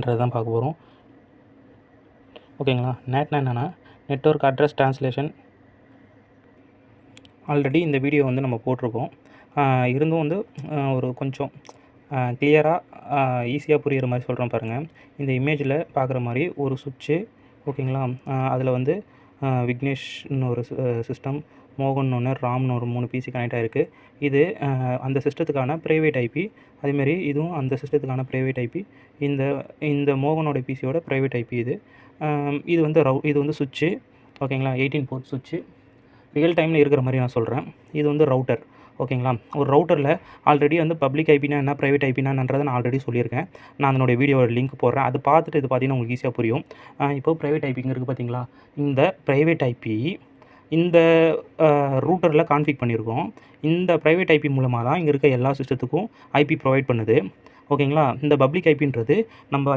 தான் பார்க்க போகிறோம். ஓகேங்களா. நேட்னா என்னென்னா நெட்வொர்க் அட்ரஸ் ட்ரான்ஸ்லேஷன். ஆல்ரெடி இந்த வீடியோ வந்து நம்ம போட்டிருக்கோம். இருந்தும் வந்து ஒரு கொஞ்சம் கிளியராக ஈஸியாக புரிகிற மாதிரி சொல்கிறோம் பாருங்கள். இந்த இமேஜில் பார்க்குற மாதிரி ஒரு சுவிட்சு. ஓகேங்களா. அதில் வந்து விக்னேஷ்னு ஒரு சிஸ்டம், மோகன் ஒன்று, ராம்னு ஒரு 3 பிசி கனெக்ட் ஆகிருக்கு. இது அந்த சிஸ்டத்துக்கான ப்ரைவேட் ஐபி. அதேமாரி இதுவும் அந்த சிஸ்டத்துக்கான ப்ரைவேட் ஐபி. இந்த மோகனோட பிசியோட ப்ரைவேட் ஐபி இது. இது வந்து இது வந்து சுவிட்சு. ஓகேங்களா. 18 போர்ட் சுவிட்சு. ரியல் டைமில் இருக்கிற மாதிரி நான் சொல்கிறேன். இது வந்து ரவுட்டர். ஓகேங்களா. ஒரு ரவுட்டரில் ஆல்ரெடி வந்து பப்ளிக் ஐபினா என்ன, ப்ரைவேட் ஐபினான்றதை நான் ஆல்ரெடி சொல்லியிருக்கேன். நான் அதனுடைய வீடியோட லிங்க் போடுறேன். அது பார்த்துட்டு இது பார்த்தீங்கன்னா உங்களுக்கு ஈஸியாக புரியும். இப்போ ப்ரைவேட் ஐபிங்க இருக்குது பார்த்தீங்களா. இந்த ப்ரைவேட் ஐபி இந்த ரூட்டரில் கான்ஃபிக் பண்ணியிருக்கோம். இந்த ப்ரைவேட் ஐபி மூலமாக தான் இங்கே இருக்க எல்லா சிஸ்டத்துக்கும் ஐபி ப்ரொவைட் பண்ணுது. ஓகேங்களா. இந்த பப்ளிக் ஐபின்றது நம்ம